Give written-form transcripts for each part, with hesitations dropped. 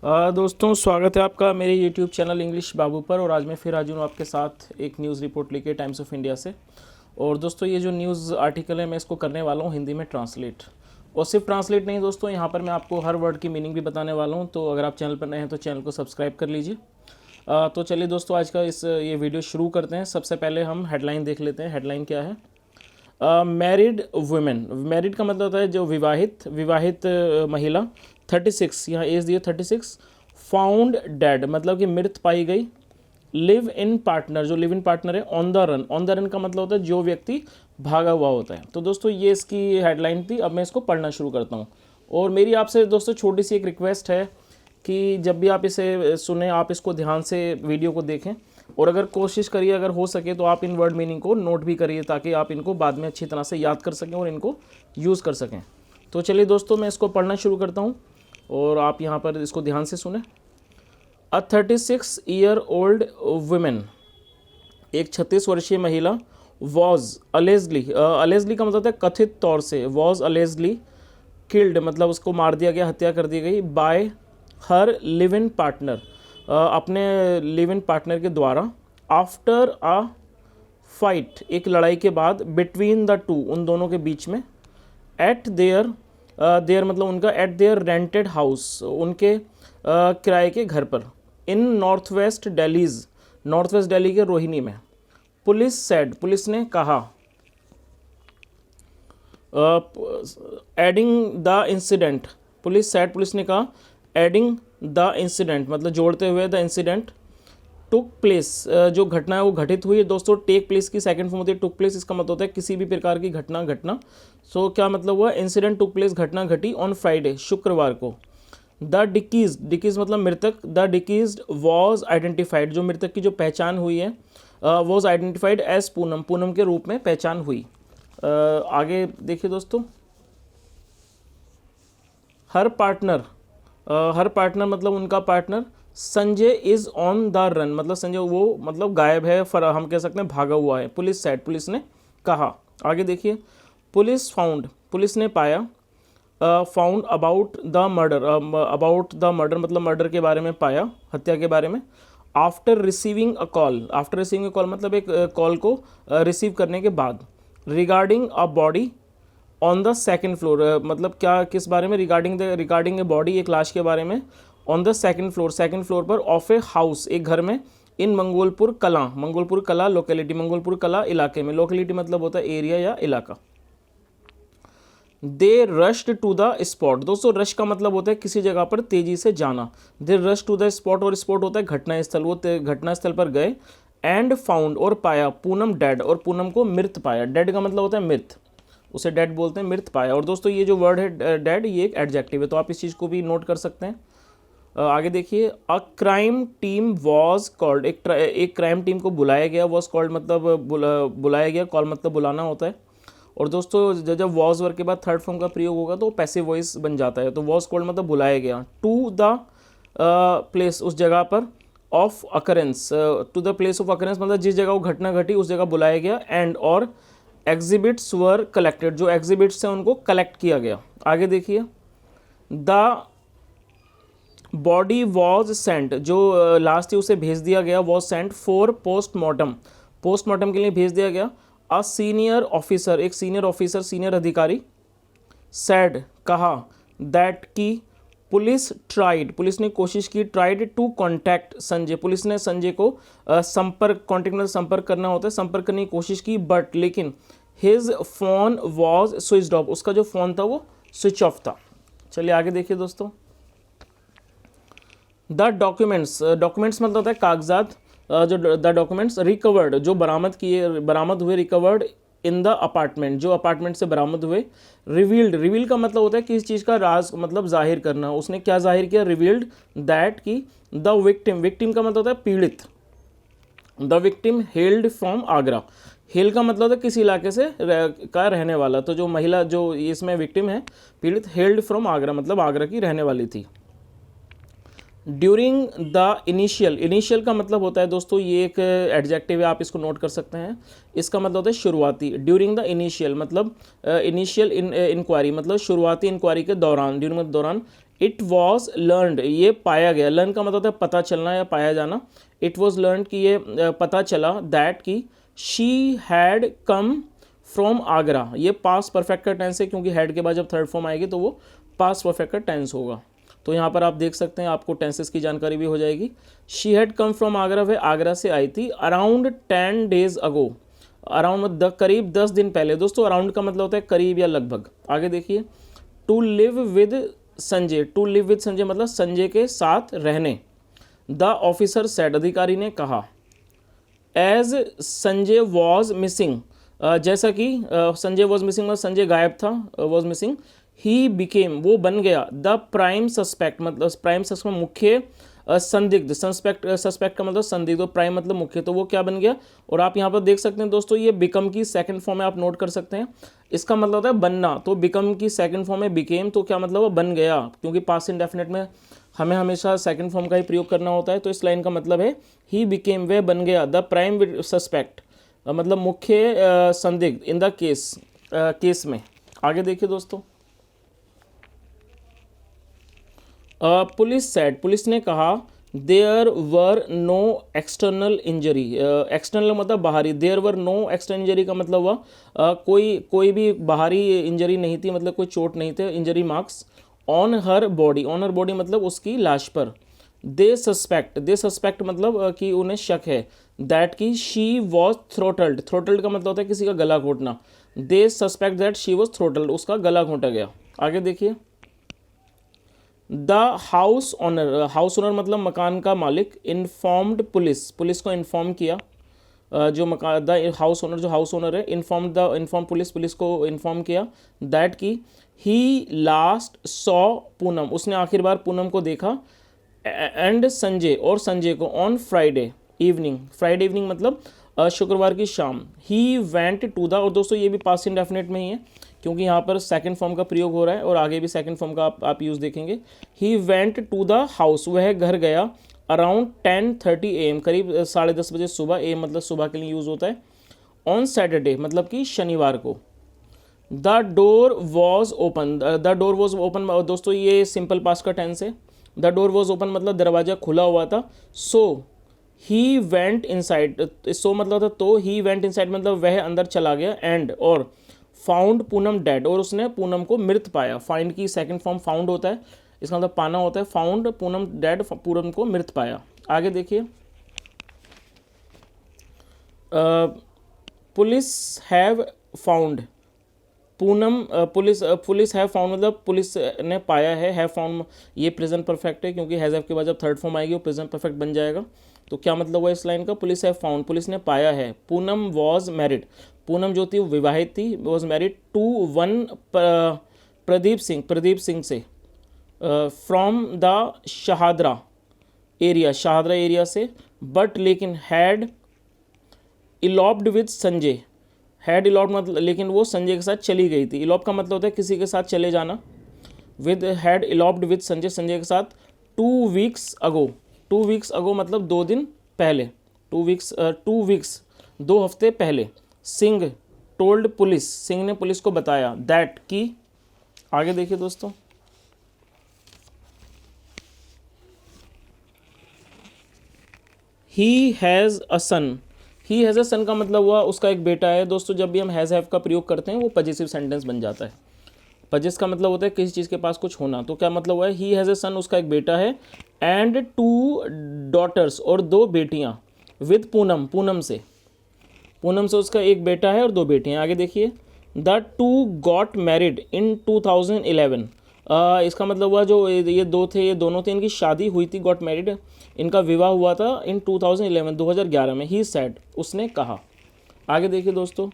दोस्तों स्वागत है आपका मेरे YouTube चैनल इंग्लिश बाबू पर। और आज मैं फिर हाजिर हूँ आपके साथ एक न्यूज़ रिपोर्ट लेके टाइम्स ऑफ इंडिया से। और दोस्तों ये जो न्यूज़ आर्टिकल है मैं इसको करने वाला हूँ हिंदी में ट्रांसलेट। और सिर्फ ट्रांसलेट नहीं दोस्तों, यहाँ पर मैं आपको हर वर्ड की मीनिंग भी बताने वाला हूँ। तो अगर आप चैनल पर नए हैं तो चैनल को सब्सक्राइब कर लीजिए। तो चलिए दोस्तों आज का ये वीडियो शुरू करते हैं। सबसे पहले हम हेडलाइन देख लेते हैं। हेडलाइन क्या है? Married women. मैरिड का मतलब होता है जो विवाहित महिला। 36, यहाँ एज दिए 36। फाउंड डेड मतलब कि मृत पाई गई। लिव इन पार्टनर, जो लिव इन पार्टनर है। On the run, on the run का मतलब होता है जो व्यक्ति भागा हुआ होता है। तो दोस्तों ये इसकी हेडलाइन थी। अब मैं इसको पढ़ना शुरू करता हूँ। और मेरी आपसे दोस्तों छोटी सी एक रिक्वेस्ट है कि जब भी आप इसे सुने आप इसको ध्यान से वीडियो को देखें। और अगर कोशिश करिए, अगर हो सके तो आप इन वर्ड मीनिंग को नोट भी करिए ताकि आप इनको बाद में अच्छी तरह से याद कर सकें और इनको यूज़ कर सकें। तो चलिए दोस्तों मैं इसको पढ़ना शुरू करता हूँ और आप यहाँ पर इसको ध्यान से सुने। अ 36-year-old वुमेन, एक 36 वर्षीय महिला, वॉज अलेजली, अलेजली का मतलब है कथित तौर से, वॉज अलेजली किल्ड मतलब उसको मार दिया गया, हत्या कर दी गई, bye her live in partner, अपने लिव इन पार्टनर के द्वारा, आफ्टर अ फाइट एक लड़ाई के बाद, बिटवीन द टू उन दोनों के बीच में, एट देयर मतलब उनका, एट देयर रेंटेड हाउस उनके किराए के घर पर, इन नॉर्थ वेस्ट दिल्ली के रोहिणी में। पुलिस सेड पुलिस ने कहा, adding the incident police said पुलिस ने कहा, एडिंग द इंसिडेंट मतलब जोड़ते हुए, द इंसिडेंट टुक प्लेस जो घटना है वो घटित हुई है। दोस्तों टेक प्लेस की सेकंड फॉर्म होती है टुक प्लेस। इसका मतलब होता है किसी भी प्रकार की घटना। सो क्या मतलब हुआ? इंसिडेंट टुक प्लेस, घटना घटी ऑन फ्राइडे शुक्रवार को। द डिकीज मतलब मृतक। द डिकीज वॉज आइडेंटिफाइड, जो मृतक की जो पहचान हुई है, वॉज आइडेंटिफाइड एज पूनम के रूप में पहचान हुई। आगे देखिए दोस्तों, हर पार्टनर मतलब उनका partner, Sanjay is on the run मतलब संजय वो मतलब गायब है, हम कह सकते हैं भागा हुआ है। पुलिस सेड पुलिस ने कहा। आगे देखिए, पुलिस ने पाया, फाउंड अबाउट द मर्डर मतलब मर्डर के बारे में पाया, हत्या के बारे में। आफ्टर रिसीविंग अ कॉल मतलब एक कॉल को रिसीव करने के बाद। Regarding a body on the second floor मतलब क्या, किस बारे में? रिगार्डिंग ए बॉडी, एक लाश के बारे में। ऑन द सेकेंड फ्लोर पर ऑफ ए हाउस, एक घर में। इन मंगोलपुर कला लोकेलिटी, मंगोलपुर कला इलाके में। लोकेलिटी मतलब होता है एरिया या इलाका। They rushed to the spot. दोस्तों रश का मतलब होता है किसी जगह पर तेजी से जाना। दे रश टू द स्पॉट, और स्पॉट होता है घटनास्थल, वो घटनास्थल पर गए। एंड फाउंड और पाया, पूनम डेड, और पूनम को मृत पाया। डेड का मतलब होता है मृत, उसे डेड बोलते हैं, मृत पाया। और दोस्तों ये जो वर्ड है डेड, ये एक एडजेक्टिव है, तो आप इस चीज़ को भी नोट कर सकते हैं। आगे देखिए, a crime team was called, एक क्राइम टीम को बुलाया गया। वॉज कॉल्ड मतलब बुलाया गया, कॉल मतलब बुलाना होता है। और दोस्तों जब वॉज वर्ड के बाद थर्ड फॉर्म का प्रयोग होगा तो पैसिव वॉइस बन जाता है। तो वॉज कॉल्ड मतलब बुलाया गया। टू द प्लेस उस जगह पर, of occurrence to the place of occurrence मतलब जिस जगह वो घटना घटी उस जगह बुलाया गया। एंड और एग्जिबिट्स वर कलेक्टेड, जो एग्जिबिट्स हैं उनको कलेक्ट किया गया। आगे देखिए, द बॉडी वॉज सेंट, जो लाश थी उसे भेज दिया गया। वॉज सेंट फॉर पोस्टमार्टम के लिए भेज दिया गया। अ सीनियर ऑफिसर, एक सीनियर अधिकारी, सैड कहा, दैट की पुलिस ने कोशिश की, ट्राइड टू कॉन्टैक्ट संजय, पुलिस ने संजय को संपर्क करना होता है, संपर्क करने की कोशिश की, बट लेकिन his phone was switched off, उसका जो फ़ोन था वो स्विच ऑफ था। चलिए आगे देखिए दोस्तों, द डॉक्यूमेंट्स मतलब होता है कागजात। जो द डॉक्यूमेंट्स रिकवर्ड, जो बरामद हुए, रिकवर्ड इन द अपार्टमेंट, जो अपार्टमेंट से बरामद हुए। रिवील का मतलब होता है किसी चीज़ का राज मतलब जाहिर करना। उसने क्या जाहिर किया? रिवील्ड दैट की द विक्टिम का मतलब होता है पीड़ित। The victim held from Agra, hello का मतलब है किसी इलाके से का रहने वाला। तो जो महिला जो इसमें विक्टिम है पीड़ित, हेल्ड फ्रॉम आगरा मतलब आगरा की रहने वाली थी। ड्यूरिंग द इनिशियल का मतलब होता है दोस्तों, ये एक एडजेक्टिव है, आप इसको नोट कर सकते हैं। इसका मतलब होता है शुरुआती। ड्यूरिंग द इनिशियल मतलब इनिशियल इंक्वायरी मतलब शुरुआती इंक्वायरी के दौरान, ड्यूरिंग के दौरान। इट वॉज लर्नड, ये पाया गया, लर्न का मतलब होता है पता चलना या पाया जाना। इट वॉज लर्न कि ये पता चला, दैट कि she had come from Agra, ये पास्ट परफेक्ट का टेंस है क्योंकि हैड के बाद जब थर्ड फॉर्म आएगी तो वो पास्ट परफेक्ट का टेंस होगा। तो यहाँ पर आप देख सकते हैं, आपको टेंसेस की जानकारी भी हो जाएगी। She had come from Agra, वह आगरा से आई थी। अराउंड 10 days अगो, अराउंड करीब 10 दिन पहले। दोस्तों अराउंड का मतलब होता है करीब या लगभग। आगे देखिए, to live with Sanjay, to live with Sanjay मतलब संजय के साथ रहने। द ऑफिसर सेड, अधिकारी ने कहा। एज संजय वॉज मिसिंग, जैसा कि संजय वॉज मिसिंग मतलब संजय गायब था, वॉज मिसिंग। ही बिकेम, वो बन गया। द प्राइम सस्पेक्ट मतलब प्राइम सस्पेक्ट मुख्य संदिग्ध, सस्पेक्ट का मतलब संदिग्ध, और प्राइम मतलब मुख्य, तो वो क्या बन गया। और आप यहाँ पर देख सकते हैं दोस्तों, ये बिकम की सेकंड फॉर्म है, आप नोट कर सकते हैं। इसका मतलब होता है बनना, तो बिकम की सेकंड फॉर्म है बिकेम, तो क्या मतलब वो बन गया, क्योंकि पास्ट इंडेफिनिट में हमें हमेशा सेकंड फॉर्म का ही प्रयोग करना होता है। तो इस लाइन का मतलब है ही बिकेम, वह बन गया। द प्राइम सस्पेक्ट मतलब मुख्य संदिग्ध, इन द केस में। आगे देखिए दोस्तों, पुलिस सेड, पुलिस ने कहा। There were no external injury, external मतलब बाहरी, there were no external injury का मतलब हुआ कोई भी बाहरी इंजरी नहीं थी, मतलब कोई चोट नहीं थे, injury marks. On her body, on her body मतलब उसकी लाश पर। दे सस्पेक्ट मतलब कि उन्हें शक है। दैट की शी वॉज थ्रोटल्ड, थ्रोटल्ड का मतलब होता है किसी का गला घोटना। दे सस्पेक्ट दैट शी वॉज थ्रोटल्ड, उसका गला घोटा गया। आगे देखिए, the house owner, house owner मतलब मकान का मालिक। इन्फॉर्म्ड पुलिस, पुलिस को इन्फॉर्म किया। जो मकान, द हाउस ओनर, जो हाउस ओनर है, इन्फॉर्म पुलिस, पुलिस को इन्फॉर्म किया। दैट की ही लास्ट सॉ पूनम, उसने आखिर बार पूनम को देखा। एंड संजय, और संजय को। On Friday evening, Friday evening मतलब शुक्रवार की शाम। ही वेंट टू द, और दोस्तों ये भी पास्ट इंडेफिनिट में ही है क्योंकि यहाँ पर सेकंड फॉर्म का प्रयोग हो रहा है और आगे भी सेकंड फॉर्म का आप यूज़ देखेंगे। He went to the house, वह घर गया। अराउंड 10:30 AM, करीब 10:30 बजे सुबह। AM मतलब सुबह के लिए यूज़ होता है। ऑन सैटरडे मतलब कि शनिवार को। The door was open, the door was open दोस्तों ये सिंपल पास्ट का टेंस है। द डोर वॉज ओपन मतलब दरवाज़ा खुला हुआ था। सो ही वेंट इनसाइड, सो मतलब था तो, ही वेंट इनसाइड मतलब वह अंदर चला गया। एंड और फाउंड पूनम डेड, और उसने पूनम को मृत पाया। फाइंड की सेकंड फॉर्म फाउंड होता है, इसका मतलब पाना होता है। फाउंड पूनम डेड, पूनम को मृत पाया। आगे देखिए, police have found Poonam, police have found मतलब पुलिस ने पाया है। हैव फाउंड ये प्रेजेंट परफेक्ट है क्योंकि हैज़ हैव के बाद जब थर्ड फॉर्म आएगी वो प्रेजेंट परफेक्ट बन जाएगा। तो क्या मतलब हुआ इस लाइन का, पुलिस हैव फाउंड, पुलिस ने पाया है। पूनम वॉज मैरिड, पूनम जो थी वो विवाहित थी। Was married to one Pradeep Singh से। फ्रॉम द शहादरा एरिया से। बट लेकिन had eloped with Sanjay, had eloped मतलब लेकिन वो संजय के साथ चली गई थी। इलॉप का मतलब होता है किसी के साथ चले जाना। With had eloped with Sanjay, Sanjay के साथ। 2 weeks अगो, 2 weeks अगो मतलब 2 दिन पहले। 2 weeks 2 हफ्ते पहले। सिंह टोल्ड पुलिस, सिंह ने पुलिस को बताया। दैट की, आगे देखिए दोस्तों, he has a sun, he has a सन का मतलब हुआ उसका एक बेटा है। दोस्तों जब भी हम हैज़ हैव का प्रयोग करते हैं वो पजेसिव सेंटेंस बन जाता है। पजेस का मतलब होता है किसी चीज़ के पास कुछ होना। तो क्या मतलब हुआ है, ही हैज़ अ सन, उसका एक बेटा है। एंड 2 daughters, और 2 बेटियाँ। विद पूनम, पूनम से उसका एक बेटा है और 2 बेटियाँ। आगे देखिए, द 2 गॉट मैरिड इन 2011, इसका मतलब हुआ जो ये दोनों थे, इनकी शादी हुई थी। गॉट मैरिड, इनका विवाह हुआ था इन 2011 में। ही सेड, उसने कहा। आगे देखिए दोस्तों,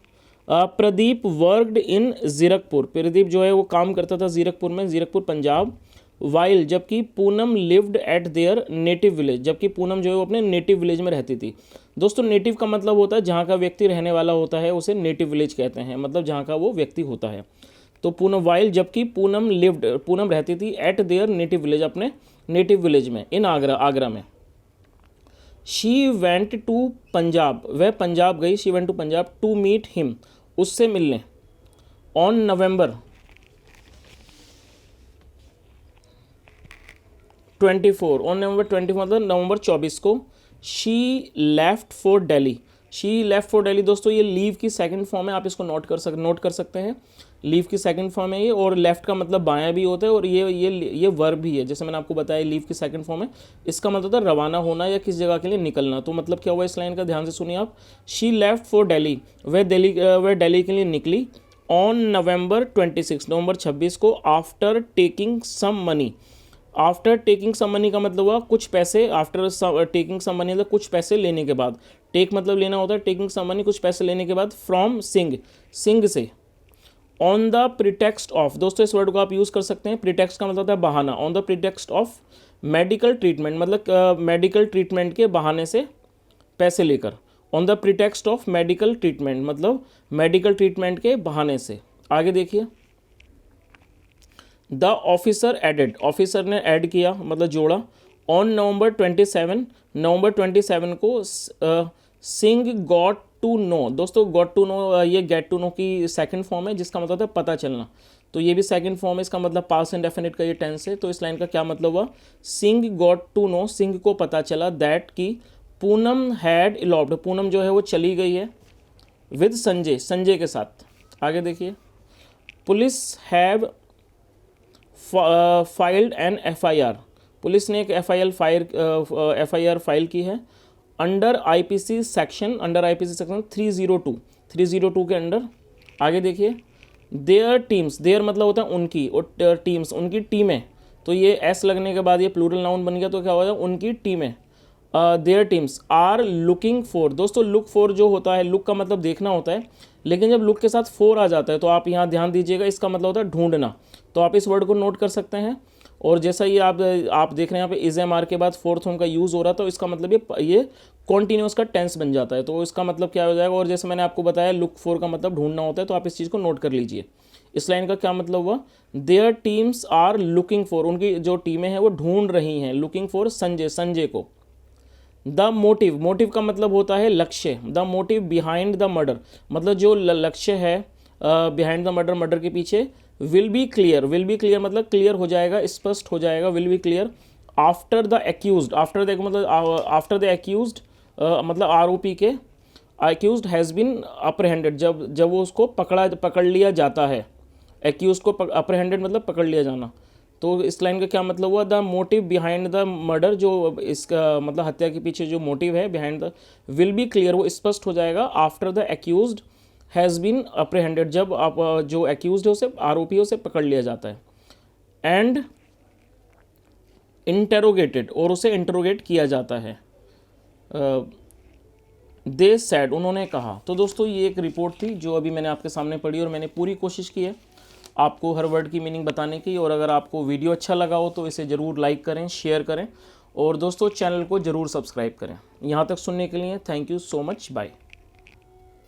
प्रदीप वर्कड इन जीरकपुर, प्रदीप जो है वो काम करता था जीरकपुर में, जीरकपुर पंजाब। वाइल जबकि Poonam lived eight there native village, जबकि पूनम जो है वो अपने नेटिव विलेज में रहती थी। दोस्तों नेटिव का मतलब होता है जहाँ का व्यक्ति रहने वाला होता है उसे नेटिव विलेज कहते हैं, मतलब जहाँ का वो व्यक्ति होता है। तो पूनम, वाइल जबकि पूनम लिव्ड, पूनम रहती थी। एट देयर नेटिव विलेज, अपने नेटिव विलेज में। इन आगरा में। शी वेंट टू पंजाब, वह पंजाब गई। She went to Punjab to meet him, उससे मिलने। ऑन नवंबर 24, ऑन नवंबर 24 मतलब नवंबर 24 को she left for Delhi. She left for Delhi दोस्तों ये लीव की सेकंड फॉर्म है, आप इसको नोट कर सकते हैं। लीव की सेकंड फॉर्म है ये, और लेफ्ट का मतलब बायां भी होता है, और ये वर्ब भी है, जैसे मैंने आपको बताया लीव की सेकंड फॉर्म है। इसका मतलब होता है रवाना होना या किस जगह के लिए निकलना। तो मतलब क्या हुआ इस लाइन का, ध्यान से सुनिए आप। शी लेफ्ट फॉर दिल्ली, वह दिल्ली के लिए निकली ऑन नवंबर 26, नवंबर 26 को, after taking some money. After taking some money का मतलब हुआ कुछ पैसे, आफ्टर टेकिंग सम मनी मतलब कुछ पैसे लेने के बाद। टेक मतलब लेना होता है, टेकिंग सम मनी कुछ पैसे लेने के बाद, फ्रॉम सिंह, सिंह से। ऑन द प्रीटेक्स्ट ऑफ, दोस्तों इस वर्ड को आप यूज़ कर सकते हैं, प्रीटेक्स्ट का मतलब होता है बहाना। On the pretext of medical treatment, मतलब मेडिकल ट्रीटमेंट के बहाने से पैसे लेकर। On the pretext of medical treatment मतलब मेडिकल ट्रीटमेंट के बहाने से। आगे देखिए, द ऑफिसर एडेड, ऑफिसर ने ऐड किया मतलब जोड़ा। ऑन नवंबर 27, नवंबर 27 को सिंह गॉट टू नो, दोस्तों गॉट टू नो ये गेट टू नो की सेकंड फॉर्म है, जिसका मतलब है पता चलना। तो ये भी सेकंड फॉर्म है, इसका मतलब पास्ट इंडेफिनिट का ये टेंस है। तो इस लाइन का क्या मतलब हुआ, Singh got to know, Singh को पता चला, दैट की पूनम हैड इलॉप्ड, पूनम जो है वो चली गई है, विद संजय, संजय के साथ। आगे देखिए, police have filed an FIR, police ने एक FIR फाइल की है under IPC section, under IPC section 302 के अंडर। आगे देखिए, देयर टीम्स, देयर मतलब होता है उनकी, और टीम्स उनकी टीमें। तो ये S लगने के बाद ये प्लूरल नाउन बन गया, तो क्या होगा उनकी टीमें। Their teams are looking for, दोस्तों लुक फॉर जो होता है, लुक का मतलब देखना होता है, लेकिन जब लुक के साथ फॉर आ जाता है तो आप यहाँ ध्यान दीजिएगा, इसका मतलब होता है ढूंढना। तो आप इस वर्ड को नोट कर सकते हैं। और जैसा ये आप देख रहे हैं यहाँ पे इज एम आर के बाद फोर्थ फॉर्म का यूज़ हो रहा, तो इसका मतलब ये कॉन्टिन्यूस का टेंस बन जाता है। तो इसका मतलब क्या हो जाएगा, और जैसे मैंने आपको बताया लुक फॉर का मतलब ढूंढना होता है, तो आप इस चीज़ को नोट कर लीजिए। इस लाइन का क्या मतलब हुआ, their teams are looking for, उनकी जो टीमें हैं वो ढूंढ रही हैं, लुकिंग फॉर संजय, संजय को। द मोटिव, मोटिव का मतलब होता है लक्ष्य, the motive behind the murder मतलब जो लक्ष्य है बिहाइंड द मर्डर, मर्डर के पीछे। Will be clear, will be clear मतलब क्लियर हो जाएगा, स्पष्ट हो जाएगा, will be clear after the accused, after the मतलब आफ्टर द एक्यूज्ड मतलब आरोपी के, एक्यूज्ड हैज़ बीन अप्रहेंडेड, जब वो उसको पकड़ लिया जाता है। एक्यूज्ड को अप्रहेंडेड मतलब पकड़ लिया जाना। तो इस लाइन का क्या मतलब हुआ, the motive behind the murder, जो इसका मतलब हत्या के पीछे जो मोटिव है behind the, will be clear वो स्पष्ट हो जाएगा, after the accused has been apprehended, जब आप जो एक्यूज्ड है उसे, आरोपी उसे पकड़ लिया जाता है। एंड इंटेरोगेटेड, और उसे इंटेरोगेट किया जाता है। दे सैड, उन्होंने कहा। तो दोस्तों ये एक रिपोर्ट थी जो अभी मैंने आपके सामने पढ़ी, और मैंने पूरी कोशिश की है आपको हर वर्ड की मीनिंग बताने की। और अगर आपको वीडियो अच्छा लगा हो तो इसे ज़रूर लाइक करें, शेयर करें, और दोस्तों चैनल को ज़रूर सब्सक्राइब करें। यहाँ तक सुनने के लिए thank you so much, bye.